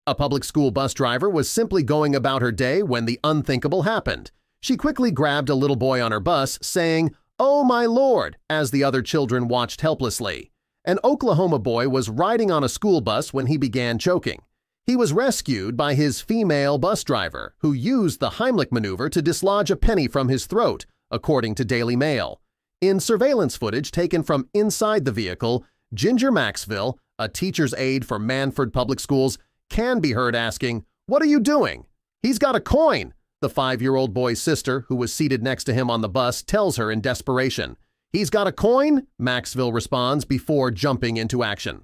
A public school bus driver was simply going about her day when the unthinkable happened. She quickly grabbed a little boy on her bus, saying, "Oh my Lord," as the other children watched helplessly. An Oklahoma boy was riding on a school bus when he began choking. He was rescued by his female bus driver, who used the Heimlich maneuver to dislodge a penny from his throat, according to Daily Mail. In surveillance footage taken from inside the vehicle, Ginger Maxville, a teacher's aide for Manford Public Schools, can be heard asking, "What are you doing?" "He's got a coin," the 5-year-old boy's sister, who was seated next to him on the bus, tells her in desperation. "He's got a coin?" Maxville responds before jumping into action.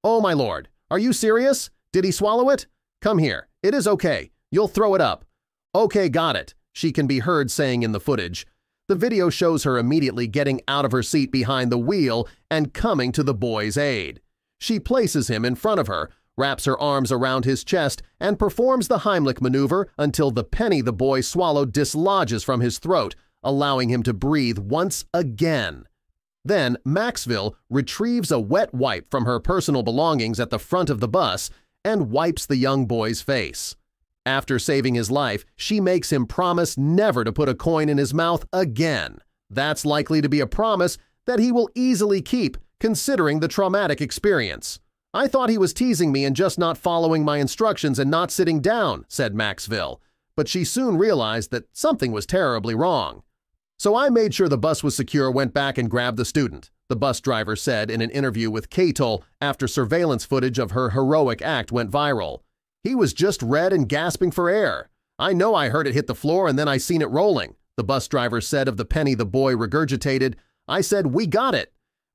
"Oh my Lord, are you serious? Did he swallow it? Come here. It is okay. You'll throw it up." "Okay, got it," she can be heard saying in the footage. The video shows her immediately getting out of her seat behind the wheel and coming to the boy's aid. She places him in front of her, wraps her arms around his chest, and performs the Heimlich maneuver until the penny the boy swallowed dislodges from his throat, allowing him to breathe once again. Then Maxville retrieves a wet wipe from her personal belongings at the front of the bus and wipes the young boy's face. After saving his life, she makes him promise never to put a coin in his mouth again. That's likely to be a promise that he will easily keep, considering the traumatic experience. "I thought he was teasing me and just not following my instructions and not sitting down," said Maxville, but she soon realized that something was terribly wrong. "So I made sure the bus was secure, went back and grabbed the student," the bus driver said in an interview with KTOL after surveillance footage of her heroic act went viral. "He was just red and gasping for air. I know I heard it hit the floor and then I seen it rolling," the bus driver said of the penny the boy regurgitated. "I said, 'We got it.'"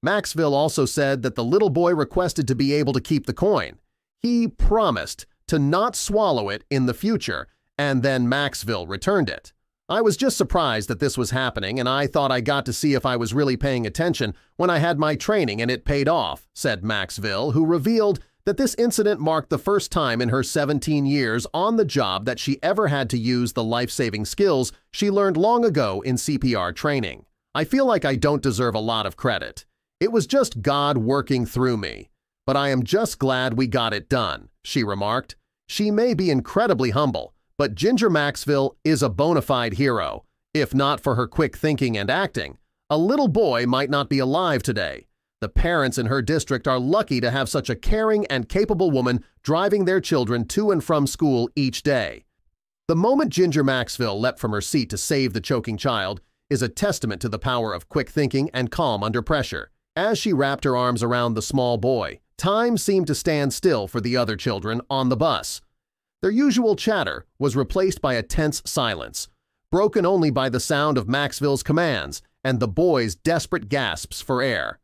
Maxville also said that the little boy requested to be able to keep the coin. He promised to not swallow it in the future, and then Maxville returned it. "I was just surprised that this was happening, and I thought I got to see if I was really paying attention when I had my training and it paid off," said Maxville, who revealed that this incident marked the first time in her 17 years on the job that she ever had to use the life-saving skills she learned long ago in CPR training. "I feel like I don't deserve a lot of credit. It was just God working through me. But I am just glad we got it done," she remarked. She may be incredibly humble, but Ginger Maxville is a bona fide hero. If not for her quick thinking and acting, a little boy might not be alive today. The parents in her district are lucky to have such a caring and capable woman driving their children to and from school each day. The moment Ginger Maxville leapt from her seat to save the choking child is a testament to the power of quick thinking and calm under pressure. As she wrapped her arms around the small boy, time seemed to stand still for the other children on the bus. Their usual chatter was replaced by a tense silence, broken only by the sound of Maxville's commands and the boy's desperate gasps for air.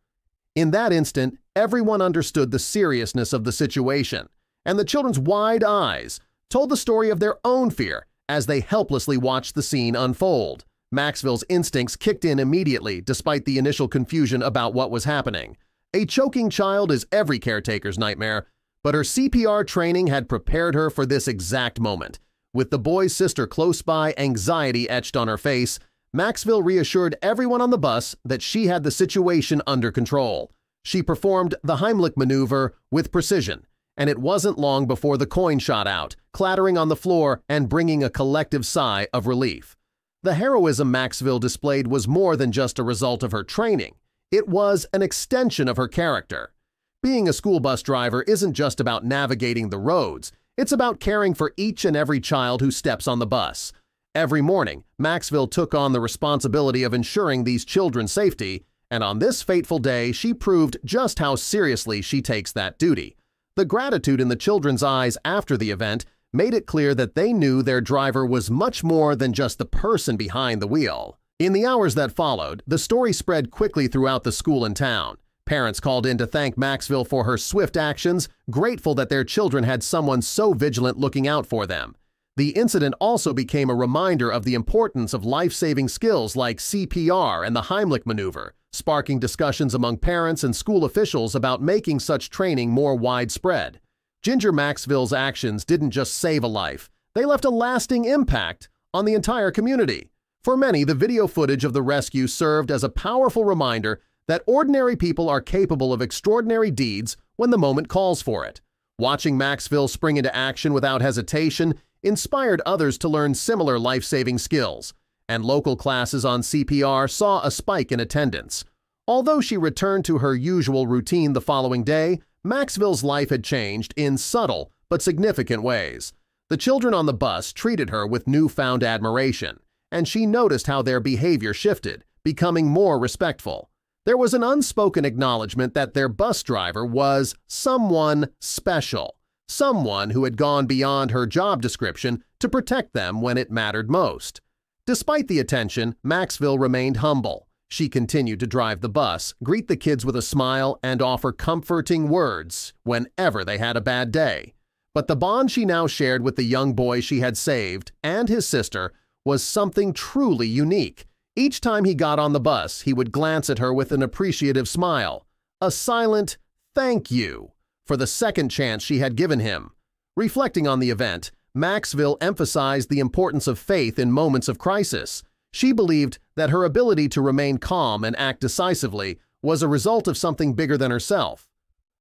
In that instant, everyone understood the seriousness of the situation, and the children's wide eyes told the story of their own fear as they helplessly watched the scene unfold. Maxville's instincts kicked in immediately despite the initial confusion about what was happening. A choking child is every caretaker's nightmare, but her CPR training had prepared her for this exact moment. With the boy's sister close by, anxiety etched on her face, Maxville reassured everyone on the bus that she had the situation under control. She performed the Heimlich maneuver with precision, and it wasn't long before the coin shot out, clattering on the floor and bringing a collective sigh of relief. The heroism Maxville displayed was more than just a result of her training. It was an extension of her character. Being a school bus driver isn't just about navigating the roads. It's about caring for each and every child who steps on the bus. Every morning, Maxville took on the responsibility of ensuring these children's safety, and on this fateful day, she proved just how seriously she takes that duty. The gratitude in the children's eyes after the event made it clear that they knew their driver was much more than just the person behind the wheel. In the hours that followed, the story spread quickly throughout the school and town. Parents called in to thank Maxville for her swift actions, grateful that their children had someone so vigilant looking out for them. The incident also became a reminder of the importance of life-saving skills like CPR and the Heimlich maneuver, sparking discussions among parents and school officials about making such training more widespread. Ginger Maxville's actions didn't just save a life, they left a lasting impact on the entire community. For many, the video footage of the rescue served as a powerful reminder that ordinary people are capable of extraordinary deeds when the moment calls for it. Watching Maxville spring into action without hesitation inspired others to learn similar life-saving skills, and local classes on CPR saw a spike in attendance. Although she returned to her usual routine the following day, Maxville's life had changed in subtle but significant ways. The children on the bus treated her with newfound admiration, and she noticed how their behavior shifted, becoming more respectful. There was an unspoken acknowledgement that their bus driver was someone special, someone who had gone beyond her job description to protect them when it mattered most. Despite the attention, Maxville remained humble. She continued to drive the bus, greet the kids with a smile, and offer comforting words whenever they had a bad day. But the bond she now shared with the young boy she had saved and his sister was something truly unique. Each time he got on the bus, he would glance at her with an appreciative smile, a silent thank you for the second chance she had given him. Reflecting on the event, Maxville emphasized the importance of faith in moments of crisis. She believed that her ability to remain calm and act decisively was a result of something bigger than herself.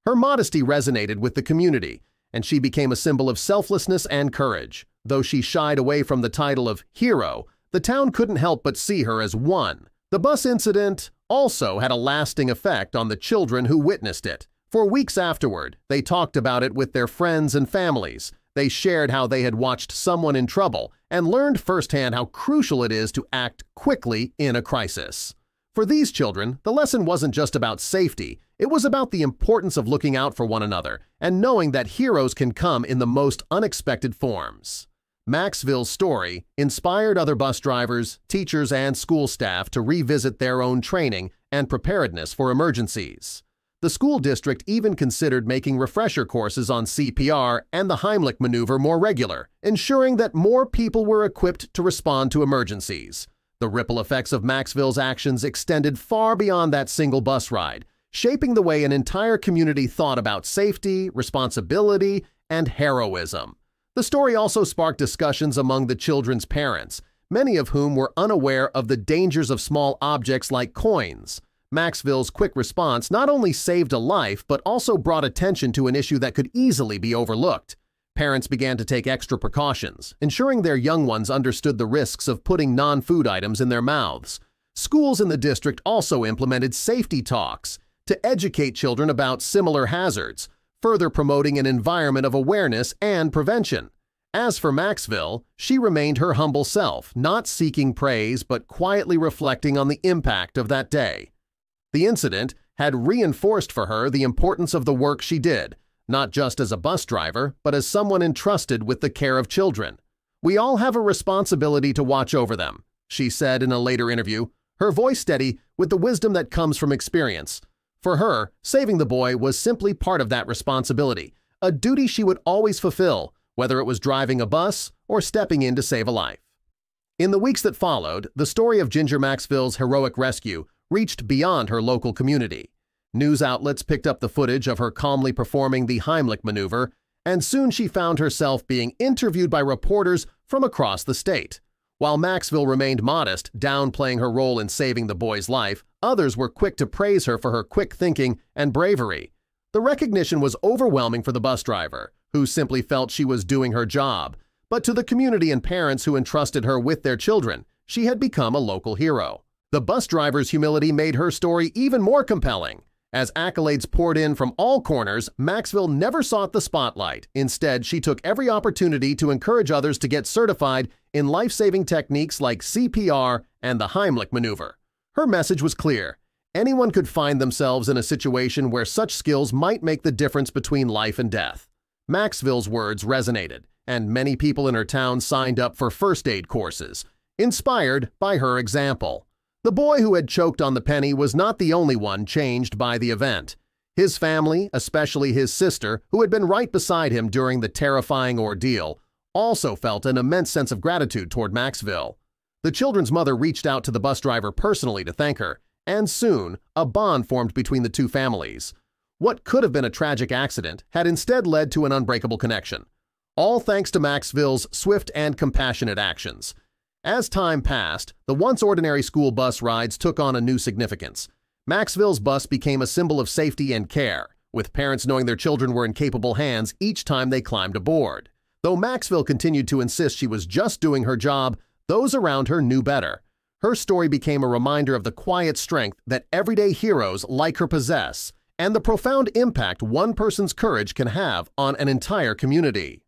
Her modesty resonated with the community, and she became a symbol of selflessness and courage. Though she shied away from the title of hero, the town couldn't help but see her as one. The bus incident also had a lasting effect on the children who witnessed it. For weeks afterward, they talked about it with their friends and families. They shared how they had watched someone in trouble and learned firsthand how crucial it is to act quickly in a crisis. For these children, the lesson wasn't just about safety, it was about the importance of looking out for one another and knowing that heroes can come in the most unexpected forms. Maxville's story inspired other bus drivers, teachers, and school staff to revisit their own training and preparedness for emergencies. The school district even considered making refresher courses on CPR and the Heimlich maneuver more regular, ensuring that more people were equipped to respond to emergencies. The ripple effects of Maxville's actions extended far beyond that single bus ride, shaping the way an entire community thought about safety, responsibility, and heroism. The story also sparked discussions among the children's parents, many of whom were unaware of the dangers of small objects like coins. Maxville's quick response not only saved a life but also brought attention to an issue that could easily be overlooked. Parents began to take extra precautions, ensuring their young ones understood the risks of putting non-food items in their mouths. Schools in the district also implemented safety talks to educate children about similar hazards, further promoting an environment of awareness and prevention. As for Maxville, she remained her humble self, not seeking praise but quietly reflecting on the impact of that day. The incident had reinforced for her the importance of the work she did, not just as a bus driver, but as someone entrusted with the care of children. "We all have a responsibility to watch over them," she said in a later interview, her voice steady with the wisdom that comes from experience. For her, saving the boy was simply part of that responsibility, a duty she would always fulfill, whether it was driving a bus or stepping in to save a life. In the weeks that followed, the story of Ginger Maxville's heroic rescue reached beyond her local community. News outlets picked up the footage of her calmly performing the Heimlich maneuver, and soon she found herself being interviewed by reporters from across the state. While Maxville remained modest, downplaying her role in saving the boy's life, others were quick to praise her for her quick thinking and bravery. The recognition was overwhelming for the bus driver, who simply felt she was doing her job, but to the community and parents who entrusted her with their children, she had become a local hero. The bus driver's humility made her story even more compelling. As accolades poured in from all corners, Maxville never sought the spotlight. Instead, she took every opportunity to encourage others to get certified in life-saving techniques like CPR and the Heimlich maneuver. Her message was clear. Anyone could find themselves in a situation where such skills might make the difference between life and death. Maxville's words resonated, and many people in her town signed up for first aid courses, inspired by her example. The boy who had choked on the penny was not the only one changed by the event. His family, especially his sister, who had been right beside him during the terrifying ordeal, also felt an immense sense of gratitude toward Maxville. The children's mother reached out to the bus driver personally to thank her, and soon a bond formed between the two families. What could have been a tragic accident had instead led to an unbreakable connection. All thanks to Maxville's swift and compassionate actions. As time passed, the once ordinary school bus rides took on a new significance. Maxville's bus became a symbol of safety and care, with parents knowing their children were in capable hands each time they climbed aboard. Though Maxville continued to insist she was just doing her job, those around her knew better. Her story became a reminder of the quiet strength that everyday heroes like her possess and the profound impact one person's courage can have on an entire community.